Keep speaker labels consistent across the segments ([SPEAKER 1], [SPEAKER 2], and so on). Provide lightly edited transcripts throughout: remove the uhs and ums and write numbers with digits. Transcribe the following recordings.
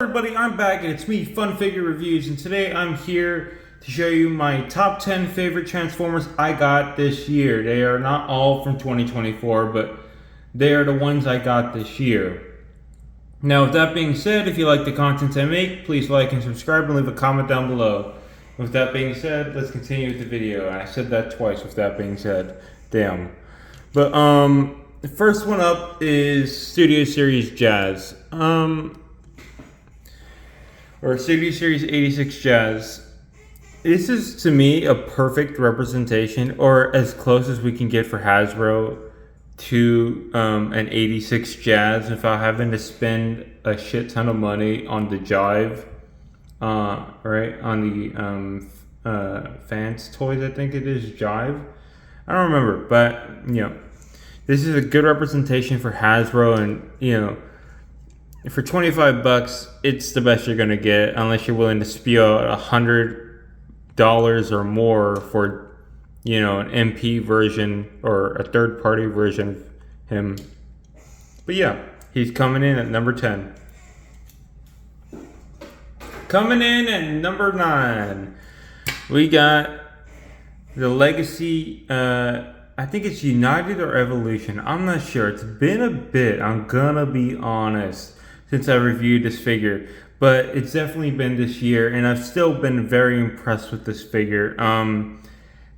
[SPEAKER 1] Everybody, I'm back and it's me, Fun Figure Reviews, and today I'm here to show you my top 10 favorite Transformers I got this year. They are not all from 2024, but they are the ones I got this year. Now, with that being said, if you like the content I make, please like and subscribe and leave a comment down below. With that being said, let's continue with the video. I said that twice, with that being said. Damn. But, the first one up is Studio Series Jazz. Or Studio Series 86 Jazz. This is, to me, a perfect representation, or as close as we can get for Hasbro to an 86 Jazz without having to spend a shit ton of money on the Jive, right? On the Fans Toys, I think it is, Jive. I don't remember, but, this is a good representation for Hasbro, and, for 25 bucks, it's the best you're gonna get, unless you're willing to spew out $100 or more for, an MP version or a third-party version of him. But yeah, he's coming in at number 10. Coming in at number 9, we got the Legacy. I think it's United or Evolution. I'm not sure. It's been a bit. I'm gonna be honest, since I reviewed this figure, but it's definitely been this year, and I've still been very impressed with this figure.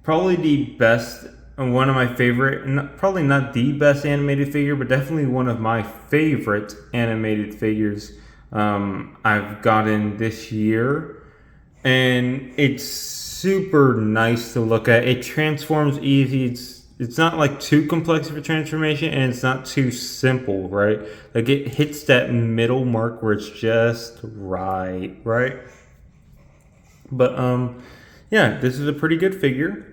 [SPEAKER 1] Probably the best, and one of my favorite, probably not the best animated figure, but definitely one of my favorite animated figures I've gotten this year, and it's super nice to look at. It transforms easy. It's not like too complex of a transformation, and it's not too simple, right? Like, it hits that middle mark where it's just right? But yeah, this is a pretty good figure.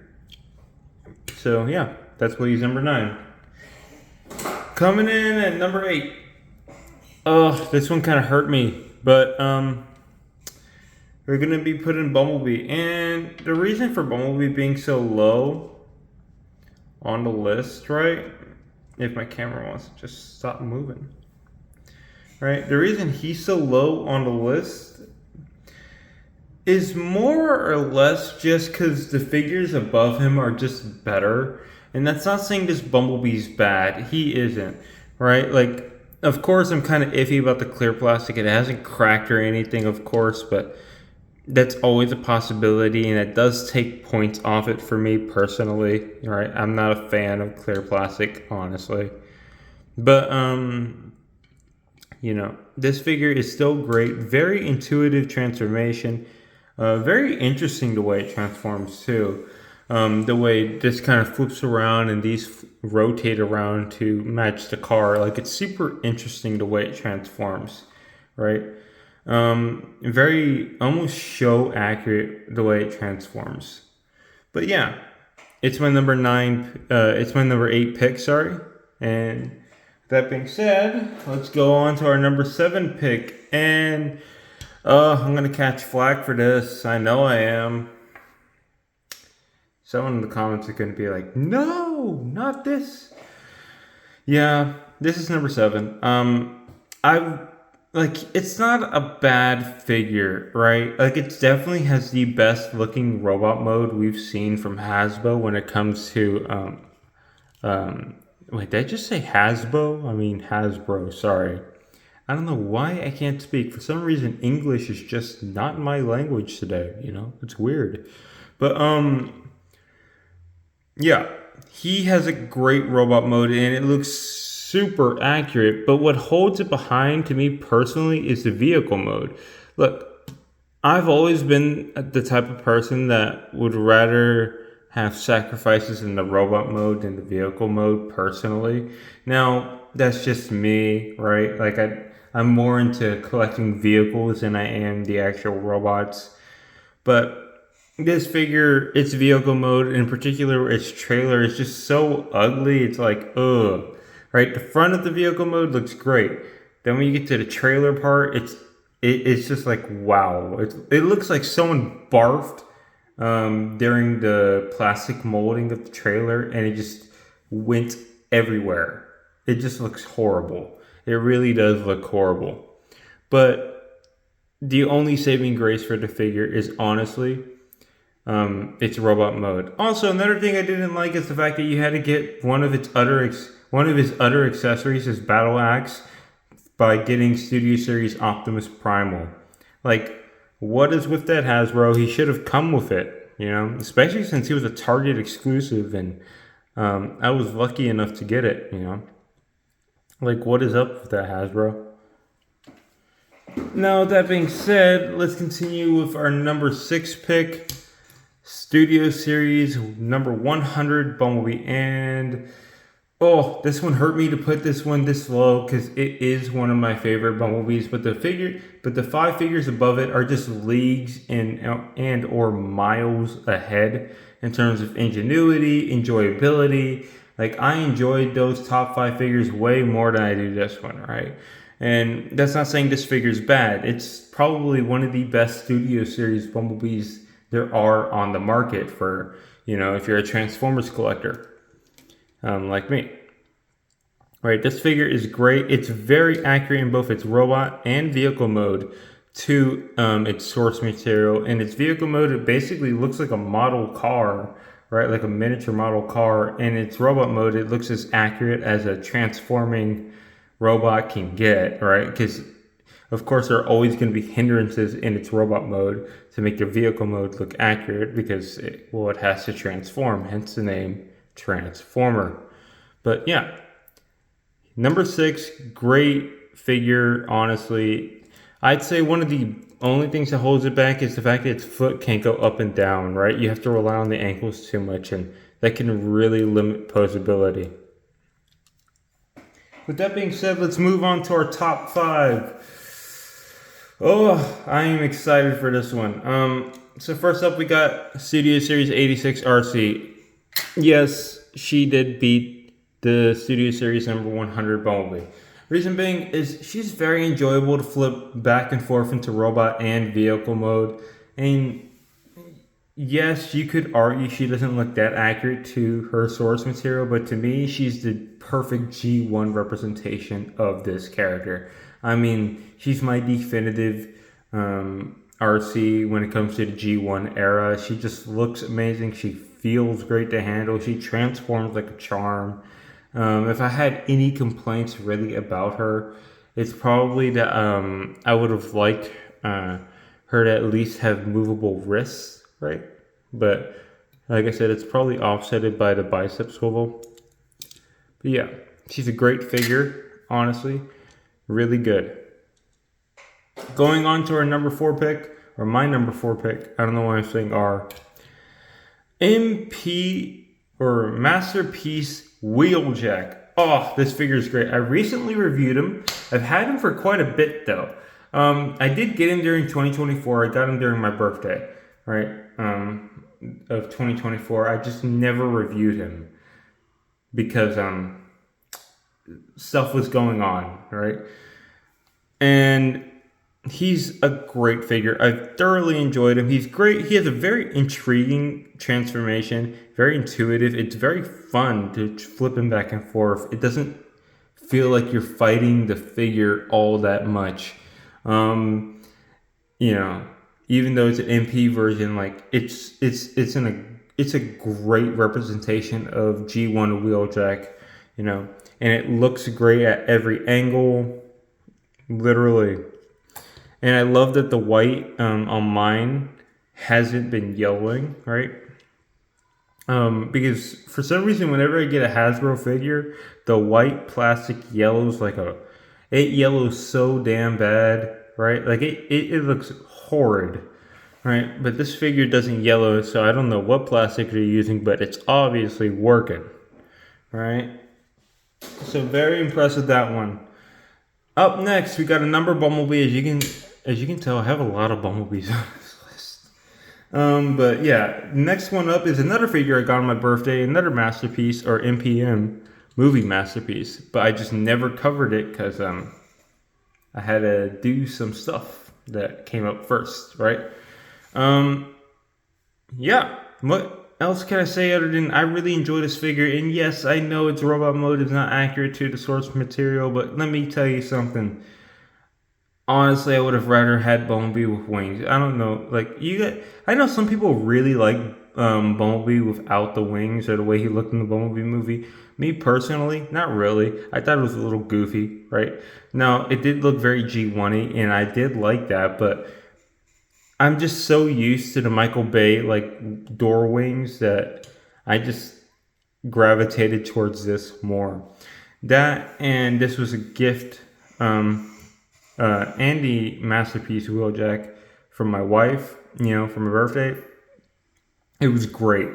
[SPEAKER 1] So yeah, that's why he's number 9. Coming in at number 8. Oh, this one kind of hurt me, but we're gonna be putting Bumblebee, and the reason for Bumblebee being so low on the list, right? If my camera wants to just stop moving, right? The reason he's so low on the list is more or less just because the figures above him are just better. And that's not saying this Bumblebee's bad. He isn't, right? Like, of course, I'm kind of iffy about the clear plastic. It hasn't cracked or anything, of course, but that's always a possibility, and it does take points off it for me personally, right? I'm not a fan of clear plastic, honestly. But, this figure is still great. Very intuitive transformation. Very interesting the way it transforms, too. The way this kind of flips around and these rotate around to match the car. Like, it's super interesting the way it transforms, right? Very almost show accurate the way it transforms. But yeah, it's my number 9. It's my number 8 pick. Sorry. And that being said, let's go on to our number 7 pick. And I'm gonna catch flack for this. I know I am. Someone in the comments are gonna be like, "No, not this." Yeah, this is number 7. It's not a bad figure, right? Like, it definitely has the best looking robot mode we've seen from Hasbro when it comes to, wait, did I just say Hasbro? I mean Hasbro, sorry. I don't know why I can't speak. For some reason, English is just not my language today, It's weird. But, yeah, he has a great robot mode, and it looks super accurate, but what holds it behind to me personally is the vehicle mode. Look, I've always been the type of person that would rather have sacrifices in the robot mode than the vehicle mode personally. Now, that's just me, right? Like, I'm more into collecting vehicles than I am the actual robots. But this figure, its vehicle mode, in particular its trailer, is just so ugly. It's like, ugh. Right, the front of the vehicle mode looks great. Then when you get to the trailer part, it's just like, wow. It looks like someone barfed during the plastic molding of the trailer, and it just went everywhere. It just looks horrible. It really does look horrible. But the only saving grace for the figure is honestly, its robot mode. Also, another thing I didn't like is the fact that you had to get one of his other accessories, his battle axe, by getting Studio Series Optimus Primal. Like, what is with that, Hasbro? He should have come with it, especially since he was a Target exclusive, and I was lucky enough to get it, Like, what is up with that, Hasbro? Now, that being said, let's continue with our number 6 pick, Studio Series number 100 Bumblebee. And this one hurt me to put this one this low because it is one of my favorite Bumblebees. But the 5 figures above it are just leagues and or miles ahead in terms of ingenuity, enjoyability. Like, I enjoyed those top 5 figures way more than I do this one, right? And that's not saying this figure's bad. It's probably one of the best Studio Series Bumblebees there are on the market for, if you're a Transformers collector, like me. Right, this figure is great. It's very accurate in both its robot and vehicle mode to its source material. And its vehicle mode, it basically looks like a model car, right? Like a miniature model car. And its robot mode, it looks as accurate as a transforming robot can get, right? Because of course there are always going to be hindrances in its robot mode to make your vehicle mode look accurate because it has to transform, hence the name Transformer. But yeah, number 6, great figure. Honestly, I'd say one of the only things that holds it back is the fact that its foot can't go up and down, right? You have to rely on the ankles too much, and that can really limit posability. With that being said, let's move on to our top 5. I am excited for this one. So first up, we got Studio Series 86 RC. Yes, she did beat the Studio Series number 100 Bumblebee. Reason being is she's very enjoyable to flip back and forth into robot and vehicle mode. And yes, you could argue she doesn't look that accurate to her source material, but to me, she's the perfect G1 representation of this character. I mean, she's my definitive RC when it comes to the G1 era. She just looks amazing. She feels great to handle. She transforms like a charm. If I had any complaints really about her, it's probably that I would have liked her to at least have movable wrists, right? But like I said, it's probably offsetted by the bicep swivel. But yeah, she's a great figure, honestly. Really good. Going on to our number 4 pick, or my number 4 pick, I don't know why I'm saying R. MP or Masterpiece Wheeljack. This figure is great. I recently reviewed him. I've had him for quite a bit though. I did get him during 2024. I got him during my birthday, right? Of 2024. I just never reviewed him because stuff was going on, right? And he's a great figure. I've thoroughly enjoyed him. He's great. He has a very intriguing transformation, very intuitive. It's very fun to flip him back and forth. It doesn't feel like you're fighting the figure all that much. Even though it's an MP version, like it's a great representation of G1 Wheeljack, and it looks great at every angle, literally. And I love that the white on mine hasn't been yellowing, right? Because for some reason, whenever I get a Hasbro figure, the white plastic yellows it yellows so damn bad, right? Like it looks horrid, right? But this figure doesn't yellow, so I don't know what plastic they're using, but it's obviously working, right? So very impressed with that one. Up next, we got a number Bumblebee. As you can tell, I have a lot of Bumblebees on this list. But yeah, next one up is another figure I got on my birthday, another Masterpiece or MPM movie Masterpiece, but I just never covered it because I had to do some stuff that came up first, right? Yeah, what else can I say other than I really enjoy this figure? And yes, I know its robot mode is not accurate to the source material, but let me tell you something. Honestly, I would have rather had Bumblebee with wings. I don't know, like I know some people really like Bumblebee without the wings or the way he looked in the Bumblebee movie. Me personally, not really. I thought it was a little goofy, right? Now it did look very G1y, and I did like that, but I'm just so used to the Michael Bay like door wings that I just gravitated towards this more. That and this was a gift. Andy Masterpiece Wheeljack from my wife, for my birthday. It was great.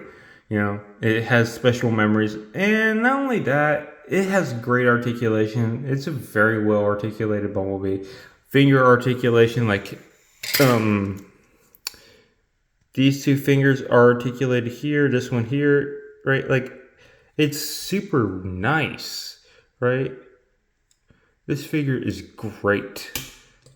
[SPEAKER 1] It has special memories. And not only that, it has great articulation. It's a very well articulated Bumblebee. Finger articulation, like these two fingers are articulated here, this one here, right? Like it's super nice, right? This figure is great.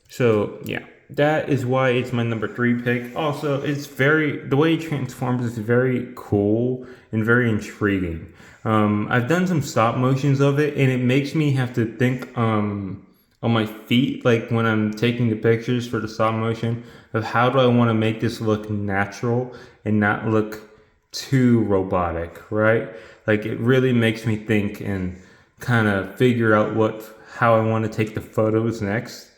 [SPEAKER 1] So yeah, that is why it's my number 3 pick. Also, the way it transforms is very cool and very intriguing. I've done some stop motions of it, and it makes me have to think on my feet, like when I'm taking the pictures for the stop motion, of how do I want to make this look natural and not look too robotic, right? Like it really makes me think and kind of figure out how I want to take the photos next.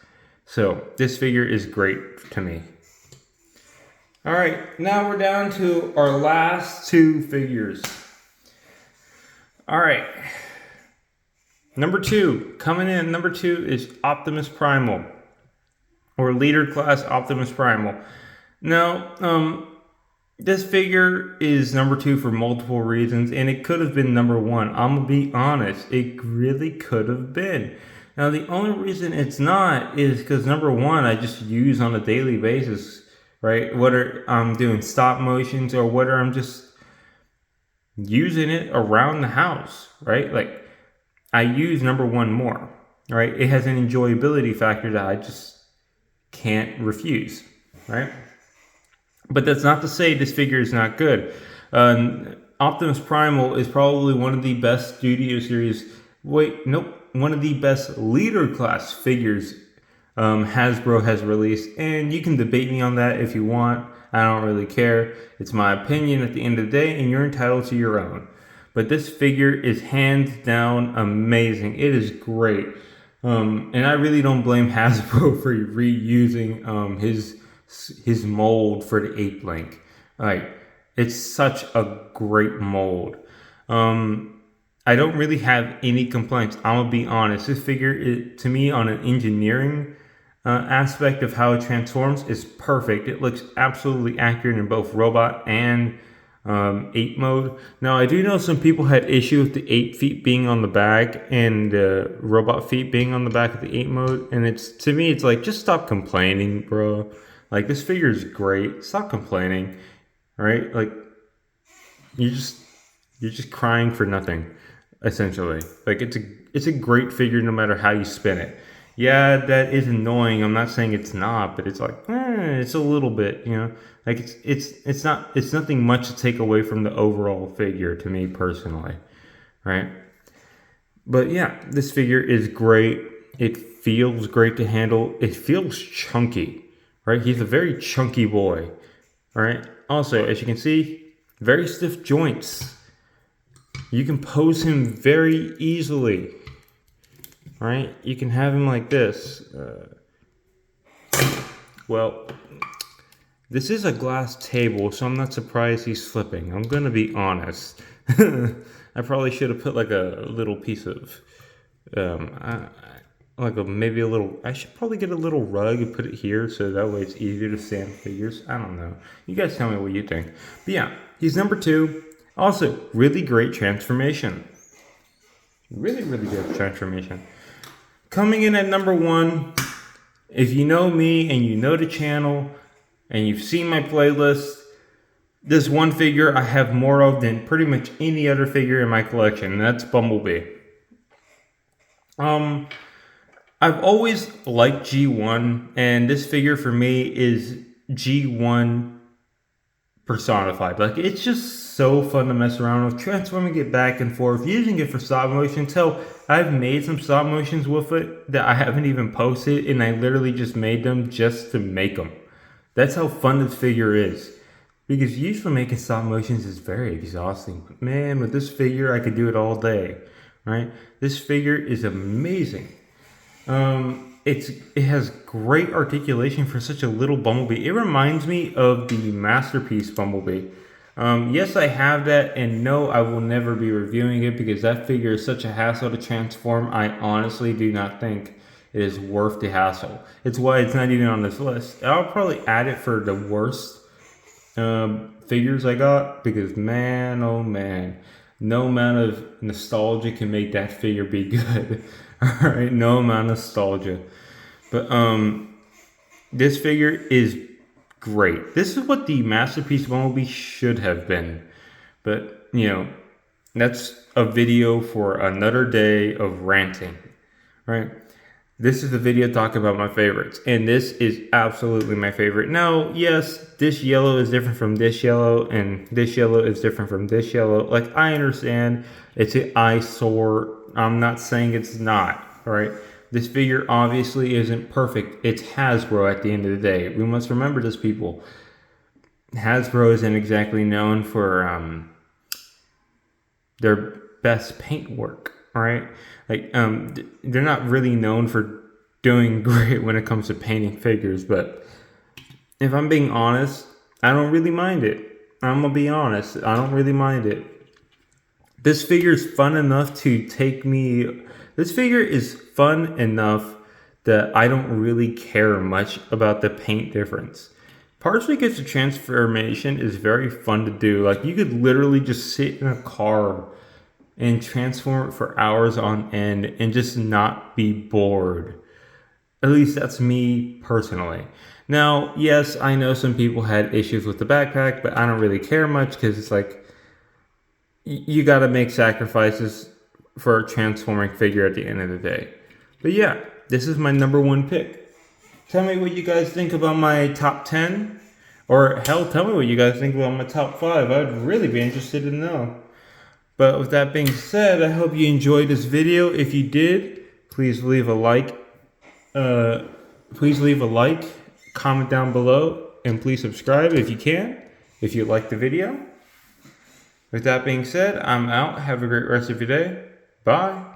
[SPEAKER 1] So this figure is great to me. All right, now we're down to our last 2 figures. All right. Number 2, coming in, number 2 is Optimus Primal, or Leader Class Optimus Primal. Now, this figure is number 2 for multiple reasons, and it could have been number 1. I'm gonna be honest, it really could have been. Now, the only reason it's not is because number 1, I just use on a daily basis, right? Whether I'm doing stop motions or whether I'm just using it around the house, right? Like, I use number 1 more, right? It has an enjoyability factor that I just can't refuse, right? But that's not to say this figure is not good. Optimus Primal is probably one of the best Studio Series. One of the best Leader Class figures Hasbro has released, and you can debate me on that if you want. I don't really care. It's my opinion at the end of the day, and you're entitled to your own. But this figure is hands down amazing. It is great. And I really don't blame Hasbro for reusing his mold for the Ape Link. Like, it's such a great mold. I don't really have any complaints. I'm gonna be honest. This figure, to me, on an engineering aspect of how it transforms, is perfect. It looks absolutely accurate in both robot and ape mode. Now, I do know some people had issue with the ape feet being on the back and robot feet being on the back of the ape mode. And to me, it's like, just stop complaining, bro. Like, this figure is great. Stop complaining, right? Like, you're just crying for nothing, essentially. Like, it's a great figure no matter how you spin it. Yeah, that is annoying. I'm not saying it's not, but it's like, it's a little bit, like it's nothing much to take away from the overall figure to me personally, right? But yeah, this figure is great. It feels great to handle. It feels chunky, right? He's a very chunky boy, right? Also, as you can see, very stiff joints. You can pose him very easily, right? You can have him like this. Well, this is a glass table, so I'm not surprised he's flipping. I'm gonna be honest. I probably should have put like a little piece of, maybe a little. I should probably get a little rug and put it here so that way it's easier to stand figures. I don't know. You guys tell me what you think. But yeah, he's number 2. Also, really great transformation. Really, really good transformation. Coming in at number 1, if you know me and you know the channel and you've seen my playlist, this one figure I have more of than pretty much any other figure in my collection, and that's Bumblebee. I've always liked G1, and this figure for me is G1 personified. Like, it's just so fun to mess around with, transforming it back and forth, using it for stop motion. So I've made some stop motions with it that I haven't even posted, and I literally just made them just to make them. That's how fun this figure is. Because usually making stop motions is very exhausting. But man, with this figure, I could do it all day, right? This figure is amazing. It has great articulation for such a little Bumblebee. It reminds me of the Masterpiece Bumblebee. Yes, I have that, and no, I will never be reviewing it because that figure is such a hassle to transform. I honestly do not think it is worth the hassle. It's why it's not even on this list. I'll probably add it for the worst figures I got, because man, oh man, no amount of nostalgia can make that figure be good. All right, no amount of nostalgia. But this figure is great. This is what the Masterpiece Bumblebee should have been. But, you know, that's a video for another day of ranting, right? This is a video talking about my favorites, and this is absolutely my favorite. Now, yes, this yellow is different from this yellow, and this yellow is different from this yellow. Like, I understand it's an eyesore. I'm not saying it's not, all right? This figure obviously isn't perfect. It's Hasbro at the end of the day. We must remember this, people. Hasbro isn't exactly known for their best paint work, all right? Like, they're not really known for doing great when it comes to painting figures, but if I'm being honest, I don't really mind it. I'm gonna be honest, I don't really mind it. This figure is fun enough to take me. This figure is fun enough that I don't really care much about the paint difference. Partially because the transformation is very fun to do. Like, you could literally just sit in a car and transform it for hours on end and just not be bored. At least that's me personally. Now, yes, I know some people had issues with the backpack, but I don't really care much because it's like, you gotta make sacrifices for a transforming figure at the end of the day. But yeah, this is my number one pick. Tell me what you guys think about my top 10. Or hell, tell me what you guys think about my top 5. I'd really be interested to know. But with that being said, I hope you enjoyed this video. If you did, please leave a like. Comment down below, and please subscribe if you can, if you like the video. With that being said, I'm out. Have a great rest of your day. Bye.